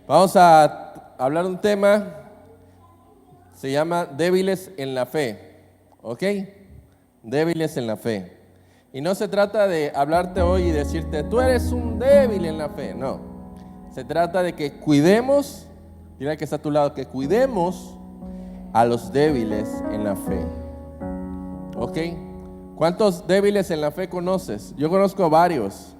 Vamos a hablar de un tema, se llama débiles en la fe, ¿ok? Débiles en la fe. Y no se trata de hablarte hoy y decirte, tú eres un débil en la fe, no. Se trata de que cuidemos, mira que está a tu lado, que cuidemos a los débiles en la fe, ¿ok? ¿Cuántos débiles en la fe conoces? Yo conozco varios.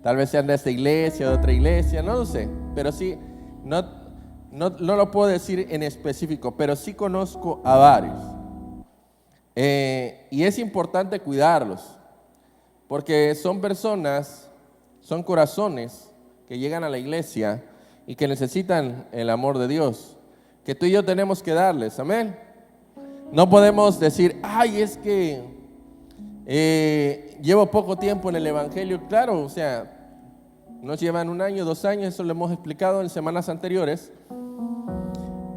Tal vez sean de esta iglesia o de otra iglesia, no lo sé. Pero sí, no lo puedo decir en específico, pero sí conozco a varios. Y es importante cuidarlos, porque son personas, son corazones que llegan a la iglesia y que necesitan el amor de Dios, que tú y yo tenemos que darles, amén. No podemos decir, ay, es que llevo poco tiempo en el evangelio. Claro, o sea, nos llevan 1 año, 2 años, eso lo hemos explicado en semanas anteriores.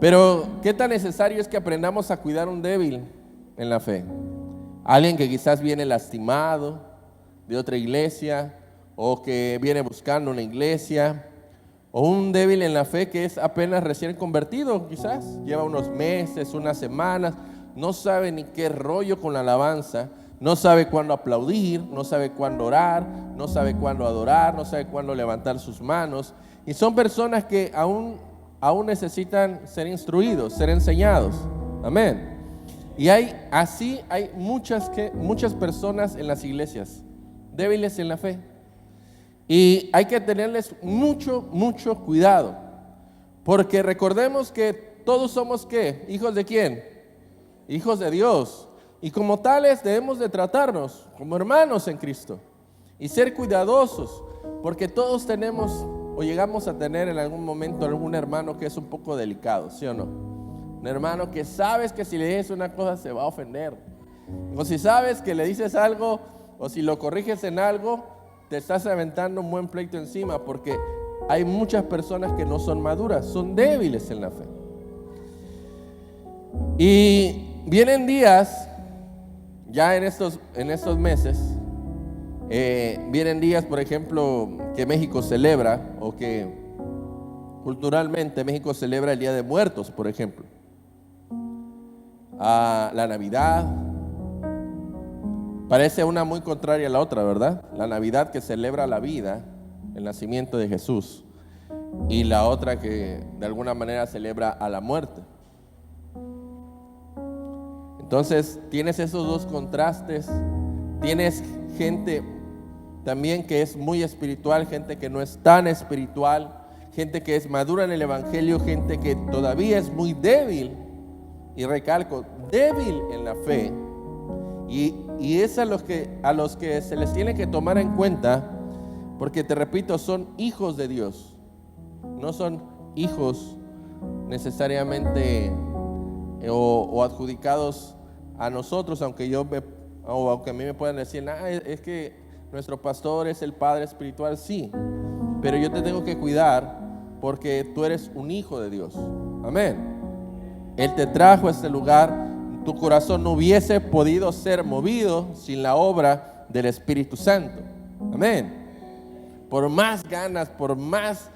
Pero qué tan necesario es que aprendamos a cuidar a un débil en la fe. Alguien que quizás viene lastimado de otra iglesia, o que viene buscando una iglesia, o un débil en la fe que es apenas recién convertido, quizás lleva unos meses, unas semanas, no sabe ni qué rollo con la alabanza, no sabe cuándo aplaudir, no sabe cuándo orar, no sabe cuándo adorar, no sabe cuándo levantar sus manos. Y son personas que aún necesitan ser instruidos, ser enseñados. Amén. Y hay muchas personas en las iglesias débiles en la fe. Y hay que tenerles mucho cuidado. Porque recordemos que todos somos ¿qué? ¿Hijos de quién? Hijos de Dios. Y como tales debemos de tratarnos como hermanos en Cristo y ser cuidadosos, porque todos tenemos o llegamos a tener en algún momento algún hermano que es un poco delicado, ¿sí o no? Un hermano que sabes que si le dices una cosa se va a ofender, o si sabes que le dices algo o si lo corriges en algo te estás aventando un buen pleito encima, porque hay muchas personas que no son maduras, son débiles en la fe. Y vienen días, ya en estos meses, vienen días, por ejemplo, que México celebra, o que culturalmente México celebra el Día de Muertos, por ejemplo, la Navidad. Parece una muy contraria a la otra, ¿verdad? La Navidad que celebra la vida, el nacimiento de Jesús, y la otra que de alguna manera celebra a la muerte. Entonces tienes esos dos contrastes, tienes gente también que es muy espiritual, gente que no es tan espiritual, gente que es madura en el evangelio, gente que todavía es muy débil, y recalco, débil en la fe, y es a los que se les tiene que tomar en cuenta, porque te repito, son hijos de Dios, no son hijos necesariamente o adjudicados a nosotros, aunque a mí me puedan decir, es que nuestro pastor es el padre espiritual, sí, pero yo te tengo que cuidar porque tú eres un hijo de Dios, amén. Él te trajo a este lugar, tu corazón no hubiese podido ser movido sin la obra del Espíritu Santo, amén. Por más ganas, por más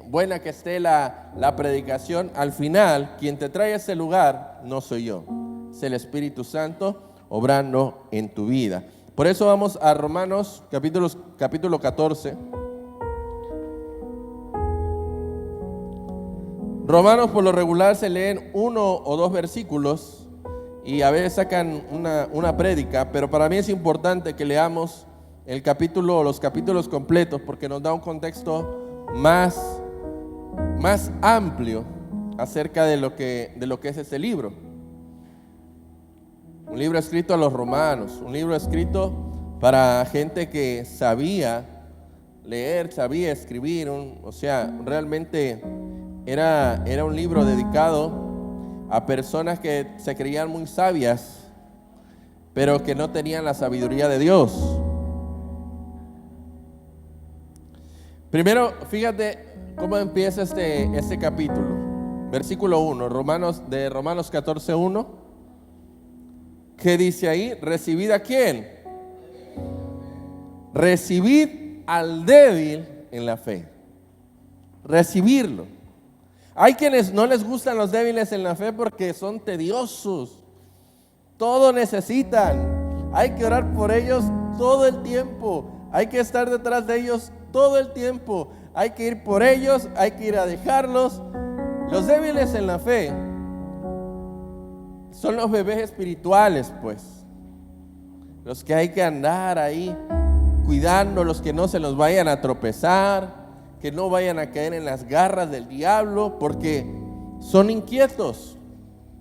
buena que esté la predicación, al final quien te trae a ese lugar no soy yo, es el Espíritu Santo obrando en tu vida. Por eso vamos a Romanos capítulo 14. Romanos por lo regular se leen 1 o 2 versículos y a veces sacan una prédica, pero para mí es importante que leamos el capítulo o los capítulos completos, porque nos da un contexto más amplio acerca de lo que es este libro. Un libro escrito a los romanos, un libro escrito para gente que sabía leer, sabía escribir, realmente era un libro dedicado a personas que se creían muy sabias, pero que no tenían la sabiduría de Dios. Primero, fíjate cómo empieza este capítulo. Versículo 1, Romanos 14:1. ¿Qué dice ahí? ¿Recibid a quién? Recibid al débil en la fe. recibirlo. Hay quienes no les gustan los débiles en la fe porque son tediosos. Todo necesitan. Hay que orar por ellos todo el tiempo. Hay que estar detrás de ellos todo el tiempo. Hay que ir por ellos, hay que ir a dejarlos. Los débiles en la fe son los bebés espirituales, pues. Los que hay que andar ahí cuidando, los que no se los vayan a tropezar, que no vayan a caer en las garras del diablo, porque son inquietos,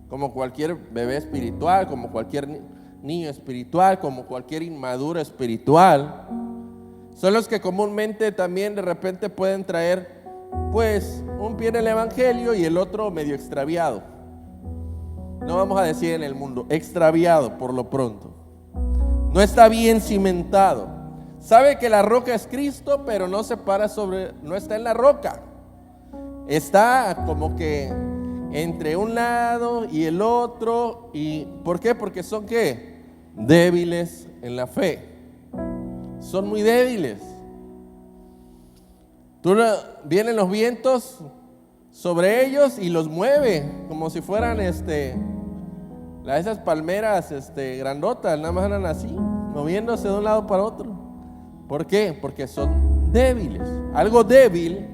como cualquier bebé espiritual, como cualquier niño espiritual, como cualquier inmaduro espiritual. Son los que comúnmente también de repente pueden traer, pues, un pie en el evangelio y el otro medio extraviado. No vamos a decir en el mundo, extraviado por lo pronto. No está bien cimentado. Sabe que la roca es Cristo, pero no se para no está en la roca. Está como que entre un lado y el otro. ¿Y por qué? Porque son ¿qué? Débiles en la fe. Son muy débiles. Vienen los vientos sobre ellos y los mueve como si fueran esas palmeras grandotas, nada más andan así, moviéndose de un lado para otro. ¿Por qué? Porque son débiles. Algo débil,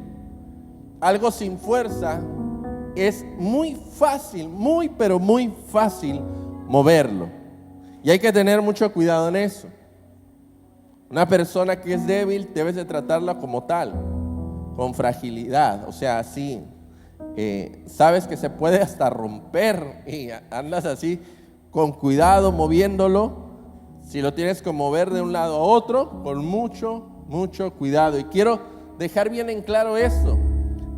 algo sin fuerza, es muy fácil, pero muy fácil moverlo. Y hay que tener mucho cuidado en eso. Una persona que es débil, debes de tratarla como tal, con fragilidad, o sea, así. Sabes que se puede hasta romper y andas así con cuidado moviéndolo. Si lo tienes que mover de un lado a otro, con mucho cuidado. Y quiero dejar bien en claro esto,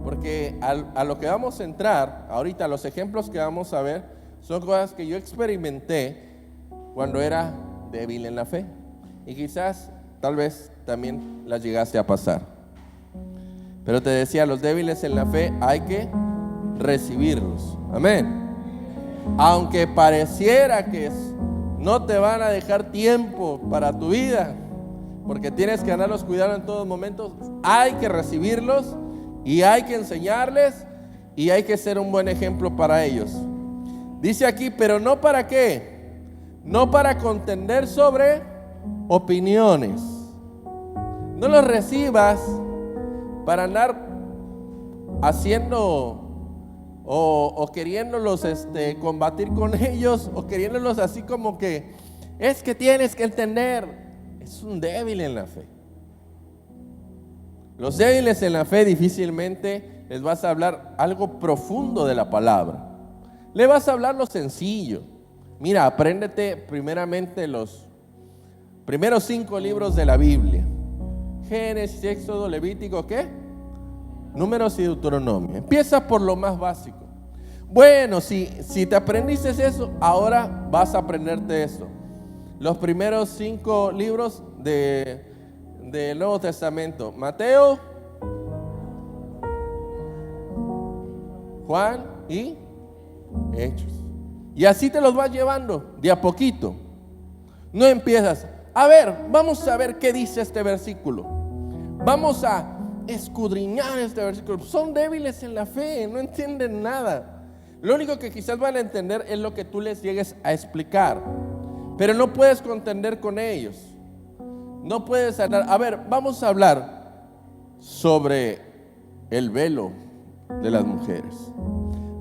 porque a lo que vamos a entrar ahorita, los ejemplos que vamos a ver son cosas que yo experimenté cuando era débil en la fe, y quizás tal vez también las llegaste a pasar. Pero te decía, los débiles en la fe hay que recibirlos. Amén. Aunque pareciera que no te van a dejar tiempo para tu vida, porque tienes que andarlos cuidando en todos momentos, hay que recibirlos y hay que enseñarles y hay que ser un buen ejemplo para ellos. Dice aquí, pero no para qué, no para contender sobre opiniones. No los recibas para andar haciendo o queriéndolos combatir con ellos, o queriéndolos así como que es que tienes que entender. Es un débil en la fe. Los débiles en la fe difícilmente les vas a hablar algo profundo de la palabra. Le vas a hablar lo sencillo. Mira, apréndete primeramente los primeros 5 libros de la Biblia: Génesis, Éxodo, Levítico, ¿qué? Números y Deuteronomio. Empieza por lo más básico. Bueno, si te aprendiste eso, ahora vas a aprenderte esto. Los primeros 5 libros del Nuevo Testamento: Mateo, Juan y Hechos. Y así te los vas llevando de a poquito. No empiezas, a ver, vamos a ver qué dice este versículo. Vamos a escudriñar este versículo. Son débiles en la fe, no entienden nada. Lo único que quizás van a entender es lo que tú les llegues a explicar, pero no puedes contender con ellos. No puedes hablar. A ver, vamos a hablar sobre el velo de las mujeres.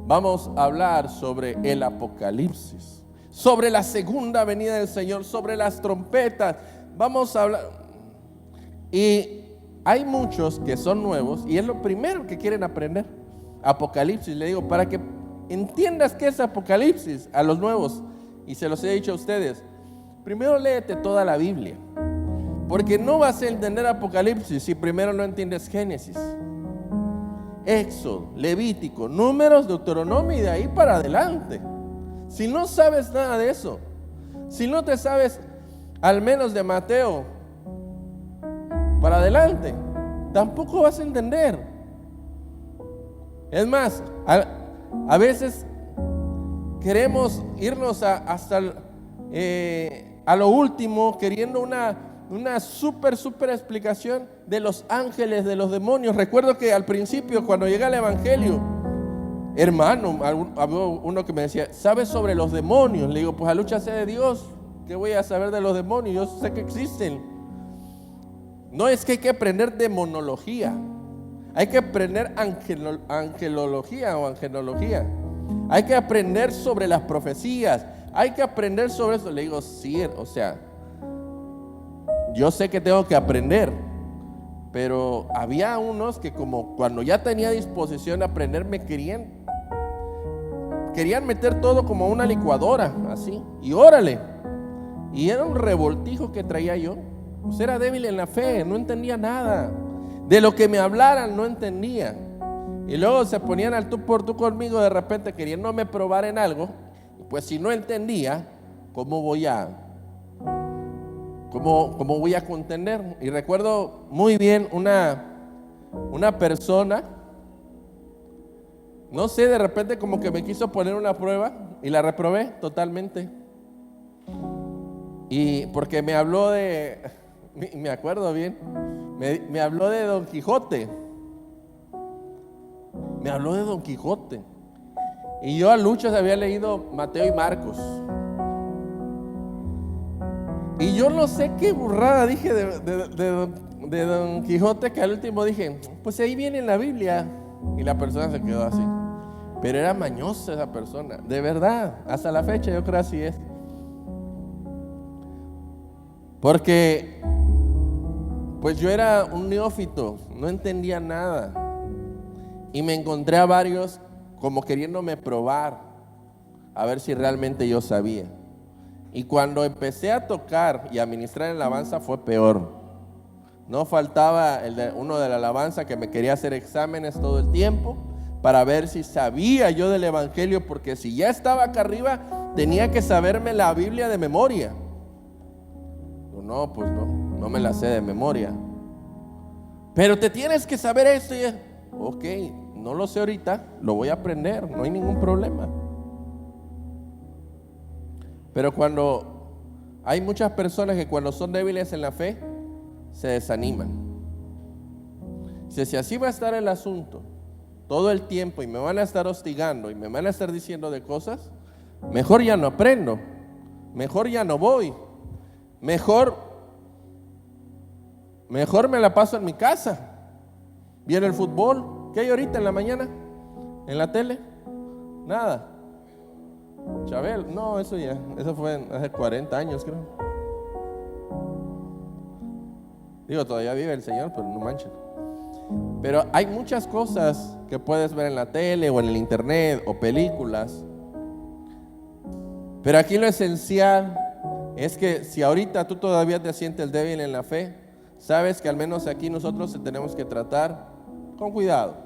Vamos a hablar sobre el Apocalipsis, sobre la segunda venida del Señor, sobre las trompetas. Vamos a hablar. Y hay muchos que son nuevos y es lo primero que quieren aprender. Apocalipsis, le digo, para que entiendas qué es Apocalipsis a los nuevos, y se los he dicho a ustedes, primero léete toda la Biblia, porque no vas a entender Apocalipsis si primero no entiendes Génesis, Éxodo, Levítico, Números, Deuteronomio y de ahí para adelante. Si no sabes nada de eso, si no te sabes al menos de Mateo para adelante, tampoco vas a entender. Es más, a veces queremos irnos hasta a lo último, queriendo una súper explicación de los ángeles, de los demonios. Recuerdo que al principio, cuando llega el evangelio, hermano, había uno que me decía, ¿sabes sobre los demonios? Le digo, pues a lucha sé de Dios, ¿qué voy a saber de los demonios? Yo sé que existen. No es que hay que aprender demonología, hay que aprender angelología o angelología. Hay que aprender sobre las profecías, hay que aprender sobre eso. Le digo, sí, o sea, yo sé que tengo que aprender, pero había unos que como cuando ya tenía disposición de aprender me querían meter todo como una licuadora, así, y órale. Y era un revoltijo que traía yo. Pues era débil en la fe, no entendía nada. De lo que me hablaran no entendía. Y luego se ponían al tú por tú conmigo de repente queriéndome probar en algo. Pues si no entendía, ¿cómo voy a contender? Y recuerdo muy bien una persona, no sé, de repente como que me quiso poner una prueba y la reprobé totalmente. Y porque me habló me acuerdo bien, me habló de Don Quijote. Me habló de Don Quijote. Y yo a Lucho había leído Mateo y Marcos. Y yo no sé qué burrada dije de Don Quijote, que al último dije, pues ahí viene en la Biblia. Y la persona se quedó así. Pero era mañosa esa persona, de verdad, hasta la fecha yo creo así es. Porque pues yo era un neófito, no entendía nada. Y me encontré a varios como queriéndome probar, a ver si realmente yo sabía. Y cuando empecé a tocar y a ministrar en la alabanza fue peor. No faltaba uno de la alabanza que me quería hacer exámenes todo el tiempo para ver si sabía yo del evangelio, porque si ya estaba acá arriba tenía que saberme la Biblia de memoria. No, pues no me la sé de memoria. Pero te tienes que saber esto. Y ok, no lo sé ahorita, lo voy a aprender, no hay ningún problema. Pero cuando hay muchas personas que cuando son débiles en la fe se desaniman. Si así va a estar el asunto todo el tiempo y me van a estar hostigando y me van a estar diciendo de cosas, mejor ya no aprendo, mejor ya no voy, mejor me la paso en mi casa viendo el fútbol. ¿Qué hay ahorita en la mañana? ¿En la tele? Nada. Chabel, no, eso fue hace 40 años creo. Digo, todavía vive el Señor, pero no manchen. Pero hay muchas cosas que puedes ver en la tele o en el internet o películas. Pero aquí lo esencial es que si ahorita tú todavía te sientes débil en la fe, sabes que al menos aquí nosotros tenemos que tratar con cuidado.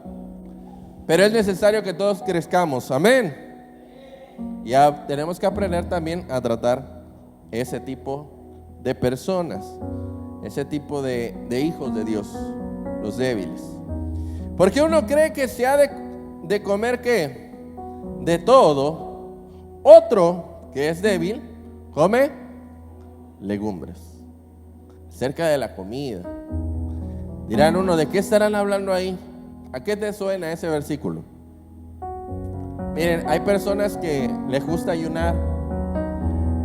Pero es necesario que todos crezcamos, amén. Ya tenemos que aprender también a tratar ese tipo de personas, ese tipo de hijos de Dios, los débiles. Porque uno cree que se ha de comer ¿qué? De todo. Otro que es débil come legumbres. Acerca de la comida. Dirán uno, ¿de qué estarán hablando ahí? ¿A qué te suena ese versículo? Miren, hay personas que les gusta ayunar.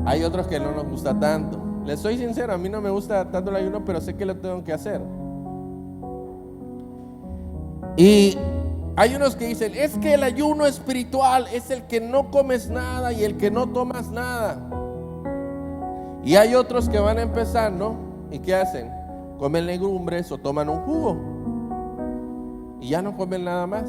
Hay otros que no nos gusta tanto. Les soy sincero, a mí no me gusta tanto el ayuno, pero sé que lo tengo que hacer. Y hay unos que dicen, es que el ayuno espiritual es el que no comes nada y el que no tomas nada. Y hay otros que van empezando y ¿qué hacen? Comen legumbres o toman un jugo y ya no comen nada más.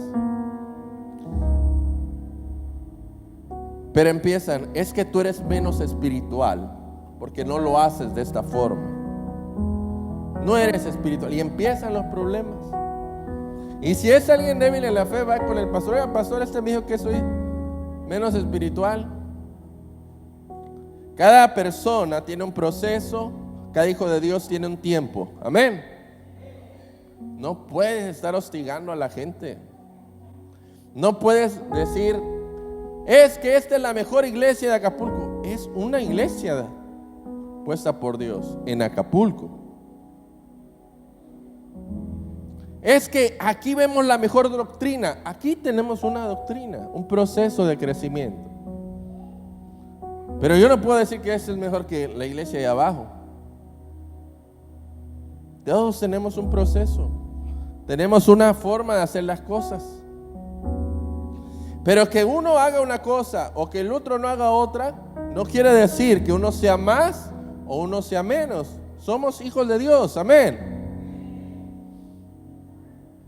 Pero empiezan, es que tú eres menos espiritual porque no lo haces de esta forma. No eres espiritual. Y empiezan los problemas. Y si es alguien débil en la fe, va con el pastor. Oiga, pastor, me dijo que soy menos espiritual. Cada persona tiene un proceso. Cada hijo de Dios tiene un tiempo. Amén. No puedes estar hostigando a la gente. No puedes decir, es que esta es la mejor iglesia de Acapulco. Es una iglesia. puesta por Dios en Acapulco. Es que aquí vemos la mejor doctrina. Aquí tenemos una doctrina, un proceso de crecimiento. Pero yo no puedo decir que es el mejor que la iglesia de abajo. Todos tenemos un proceso. Tenemos una forma de hacer las cosas. Pero que uno haga una cosa o que el otro no haga otra, no quiere decir que uno sea más o uno sea menos. Somos hijos de Dios, amén.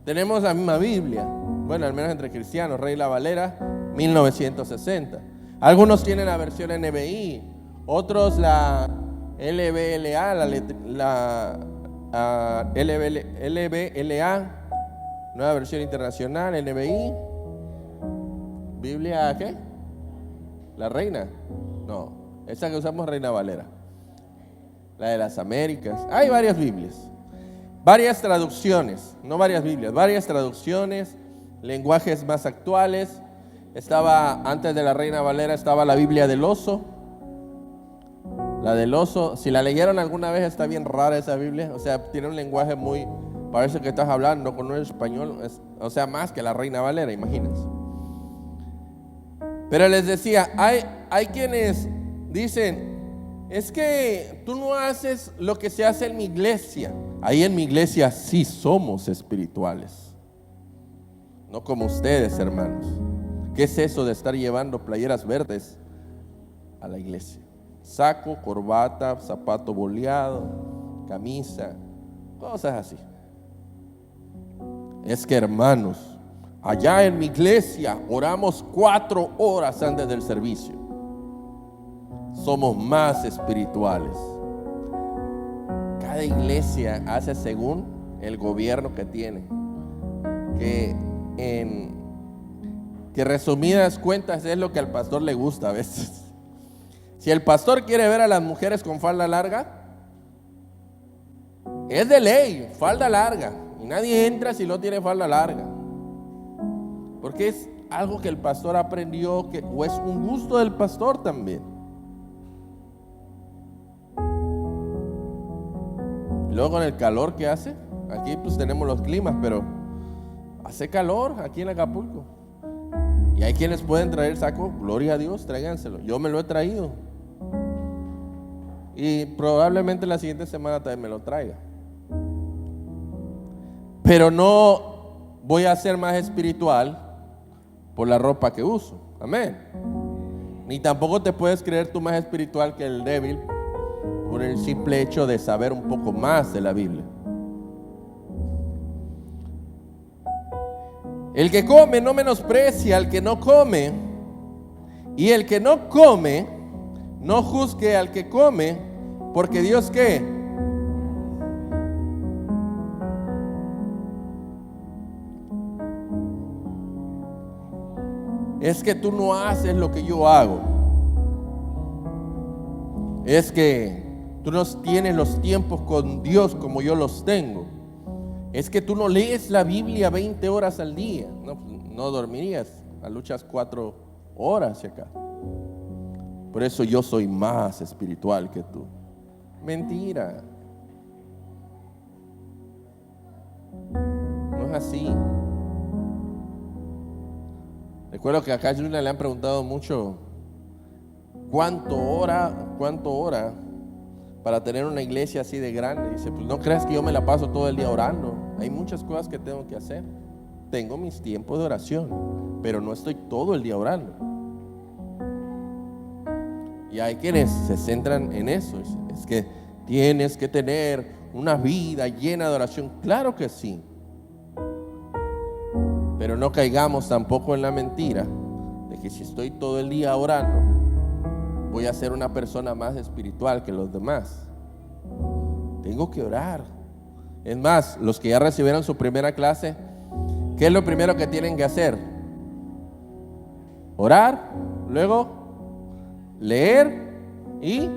Tenemos la misma Biblia, bueno, al menos entre cristianos, Reina Valera 1960. Algunos tienen la versión NBI, otros la LBLA, LBLA, nueva versión internacional, NBI. ¿Biblia qué? ¿La Reina? No, esa que usamos Reina Valera. La de las Américas. Hay varias Biblias. Varias traducciones, no varias Biblias, varias traducciones, lenguajes más actuales. Estaba, antes de la Reina Valera, estaba la Biblia del Oso. La del Oso, si la leyeron alguna vez, está bien rara esa Biblia. O sea, tiene un lenguaje muy, parece que estás hablando con un español, o sea, más que la Reina Valera, imagínense. Pero les decía, hay quienes dicen, es que tú no haces lo que se hace en mi iglesia. Ahí en mi iglesia sí somos espirituales. No como ustedes, hermanos. ¿Qué es eso de estar llevando playeras verdes a la iglesia? Saco, corbata, zapato boleado, camisa, cosas así. Es que, hermanos, allá en mi iglesia oramos 4 horas antes del servicio. Somos más espirituales. Cada iglesia hace según el gobierno que tiene. Que resumidas cuentas es lo que al pastor le gusta a veces. Si el pastor quiere ver a las mujeres con falda larga, es de ley, falda larga. Y nadie entra si no tiene falda larga. Porque es algo que el pastor aprendió, o es un gusto del pastor también. Y luego con el calor que hace, aquí pues tenemos los climas, pero hace calor aquí en Acapulco. Y hay quienes pueden traer saco, gloria a Dios, tráiganselo. Yo me lo he traído. Y probablemente la siguiente semana también me lo traiga. Pero no voy a ser más espiritual por la ropa que uso. Amén. Ni tampoco te puedes creer tú más espiritual que el débil por el simple hecho de saber un poco más de la Biblia. El que come no menosprecia al que no come, y el que no come no juzgue al que come, porque Dios ¿qué? Es que tú no haces lo que yo hago. Es que tú no tienes los tiempos con Dios como yo los tengo. Es que tú no lees la Biblia 20 horas al día. No dormirías, luchas 4 horas acá. Por eso yo soy más espiritual que tú. Mentira. No es así. Recuerdo que acá a Julia le han preguntado mucho ¿cuánto hora para tener una iglesia así de grande? Dice, pues no creas que yo me la paso todo el día orando. Hay muchas cosas que tengo que hacer. Tengo mis tiempos de oración, pero no estoy todo el día orando. Y hay quienes se centran en eso. Es que tienes que tener una vida llena de oración. Claro que sí. Pero no caigamos tampoco en la mentira de que si estoy todo el día orando, voy a ser una persona más espiritual que los demás. Tengo que orar. Es más, los que ya recibieron su primera clase, ¿qué es lo primero que tienen que hacer? Orar, luego leer y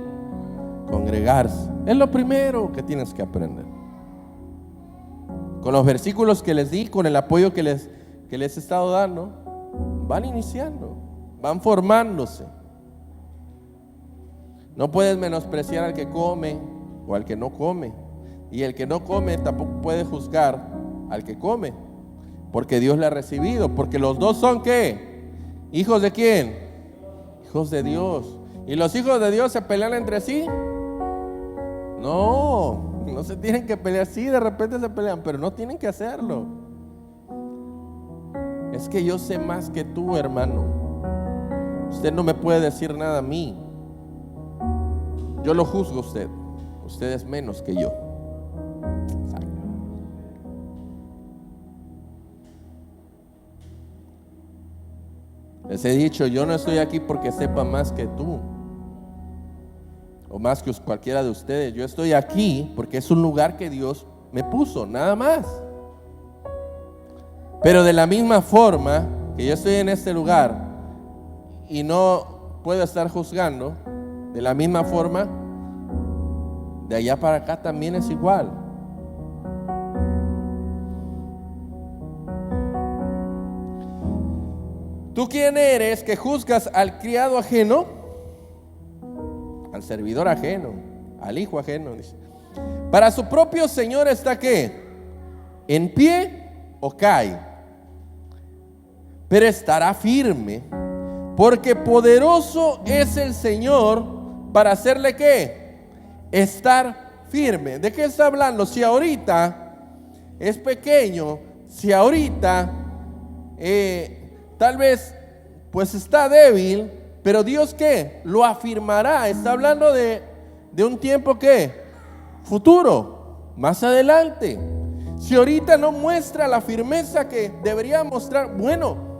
congregarse. Es lo primero que tienes que aprender. Con los versículos que les di, con el apoyo que les he estado dando, van iniciando, van formándose. No puedes menospreciar al que come o al que no come. Y el que no come tampoco puede juzgar al que come, porque Dios le ha recibido. Porque los dos son ¿qué? ¿Hijos de quién? Hijos de Dios. ¿Y los hijos de Dios se pelean entre sí? No, no se tienen que pelear. Sí, de repente se pelean, pero no tienen que hacerlo. Es que yo sé más que tú, hermano. Usted no me puede decir nada a mí. Yo lo juzgo a usted. Usted es menos que yo. Les he dicho, yo no estoy aquí porque sepa más que tú o más que cualquiera de ustedes. Yo estoy aquí porque es un lugar que Dios me puso, nada más. Pero de la misma forma que yo estoy en este lugar y no puedo estar juzgando, de la misma forma, de allá para acá también es igual. ¿Tú quién eres que juzgas al criado ajeno? Al servidor ajeno, al hijo ajeno. Dice. Para su propio Señor está ¿qué? ¿En pie o cae? Pero estará firme, porque poderoso es el Señor para hacerle ¿qué? Estar firme. ¿De qué está hablando? Si ahorita es pequeño, si ahorita tal vez pues está débil, pero Dios ¿qué? Lo afirmará. Está hablando de un tiempo ¿qué? Futuro, más adelante. Si ahorita no muestra la firmeza que debería mostrar, bueno,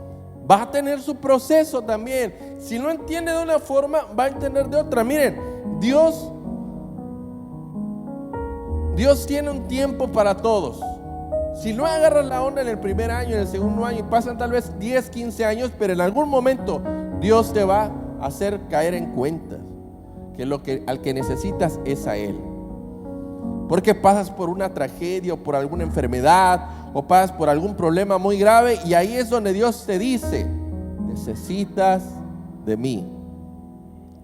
va a tener su proceso también. Si no entiende de una forma, va a entender de otra. Miren, Dios tiene un tiempo para todos. Si no agarras la onda en el primer año, en el segundo año, y pasan tal vez 10, 15 años, pero en algún momento Dios te va a hacer caer en cuenta que al que necesitas es a Él. Porque pasas por una tragedia o por alguna enfermedad o pasas por algún problema muy grave, y ahí es donde Dios te dice: necesitas de mí.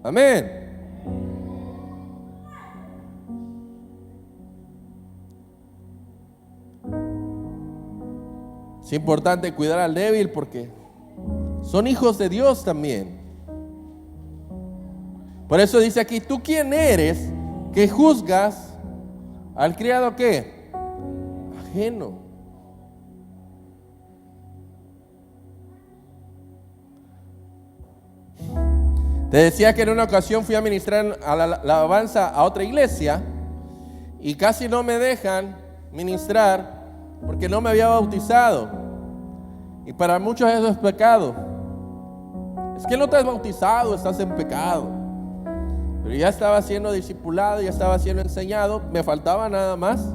Amén. Es importante cuidar al débil porque son hijos de Dios también. Por eso dice aquí: ¿tú quién eres que juzgas al criado qué? Ajeno. Te decía que en una ocasión fui a ministrar a la alabanza a otra iglesia y casi no me dejan ministrar porque no me había bautizado. Y para muchos eso es pecado. Es que no te has bautizado, estás en pecado. Pero ya estaba siendo discipulado, ya estaba siendo enseñado. Me faltaba nada más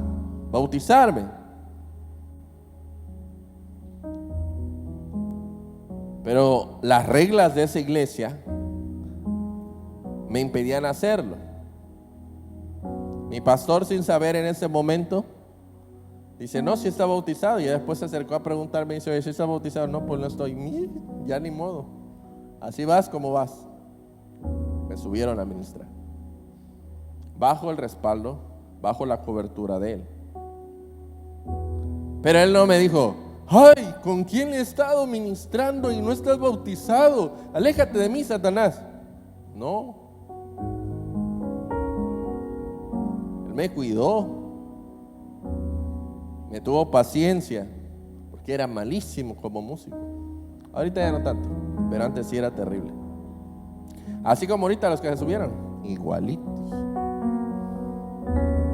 bautizarme. Pero las reglas de esa iglesia me impedían hacerlo. Mi pastor, sin saber en ese momento, dice: no, si está bautizado. Y después se acercó a preguntarme y dice: oye, ¿si está bautizado? No, pues no estoy. Ya ni modo. Así vas como vas. Me subieron a ministrar bajo el respaldo, bajo la cobertura de él. Pero él no me dijo: ay, ¿con quién he estado ministrando y no estás bautizado? Aléjate de mí, Satanás. No. Él me cuidó, me tuvo paciencia, porque era malísimo como músico. Ahorita ya no tanto, pero antes sí era terrible. Así como ahorita los que se subieron, igualitos.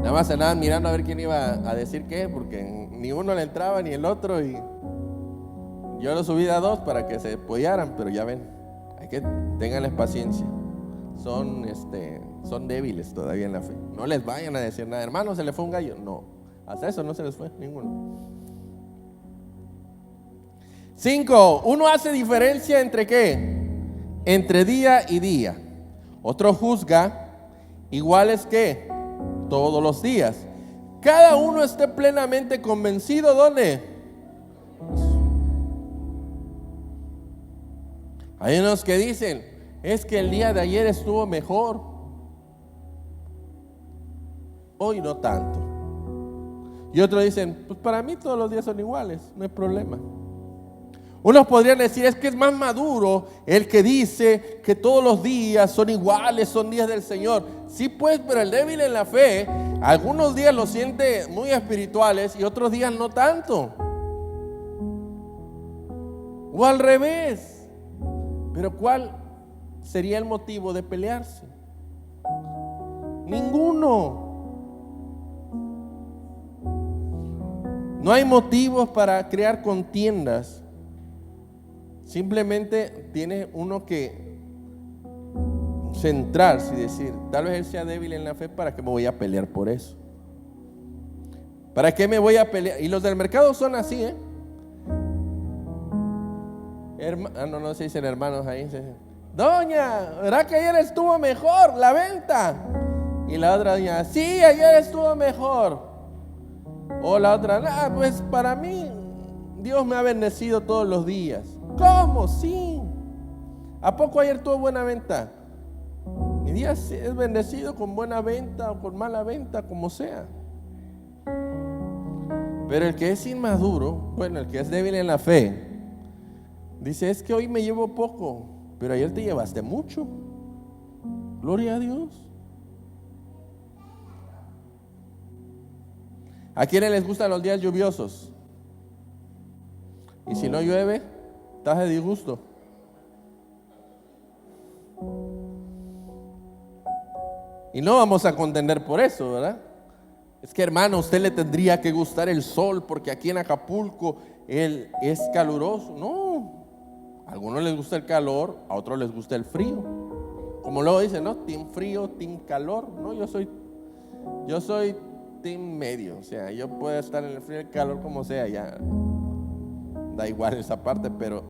Nada más andaban mirando a ver quién iba a decir qué, porque ni uno le entraba ni el otro, y yo lo subí a dos para que se apoyaran. Pero ya ven, hay que tenganles paciencia. Son débiles todavía en la fe. No les vayan a decir nada: hermano, se le fue un gallo. No, hasta eso no se les fue ninguno. 5. Uno hace diferencia entre ¿qué? Entre día y día. Otro juzga iguales que todos los días. Cada uno esté plenamente convencido. ¿Dónde? Hay unos que dicen: es que el día de ayer estuvo mejor. hoy no tanto. Y otros dicen, pues para mí todos los días son iguales, no hay problema. Unos podrían decir, es que es más maduro el que dice que todos los días son iguales, son días del Señor. Sí, pues, pero el débil en la fe, algunos días lo siente muy espirituales y otros días no tanto. O al revés. Pero ¿cuál sería el motivo de pelearse? Ninguno. No hay motivos para crear contiendas. Simplemente tiene uno que centrarse y decir, tal vez él sea débil en la fe, ¿para qué me voy a pelear por eso? ¿Para qué me voy a pelear? Y los del mercado son así, no se dicen hermanos ahí. Doña, ¿verdad que ayer estuvo mejor la venta? Y la otra doña, sí, ayer estuvo mejor. O la otra, pues para mí Dios me ha bendecido todos los días. ¿Cómo? Sí. ¿A poco ayer tuvo buena venta? Mi día es bendecido con buena venta o con mala venta, como sea. Pero el que es inmaduro, bueno, el que es débil en la fe, dice, es que hoy me llevo poco, pero ayer te llevaste mucho. Gloria a Dios. ¿A quiénes les gustan los días lluviosos? Y si no llueve, estás de disgusto. Y no vamos a contender por eso, ¿verdad? Es que, hermano, a usted le tendría que gustar el sol porque aquí en Acapulco él es caluroso. No, a algunos les gusta el calor, a otros les gusta el frío. Como luego dicen, ¿no? Team frío, team calor. No, yo soy team medio. O sea, yo puedo estar en el frío y el calor como sea, ya da igual esa parte, pero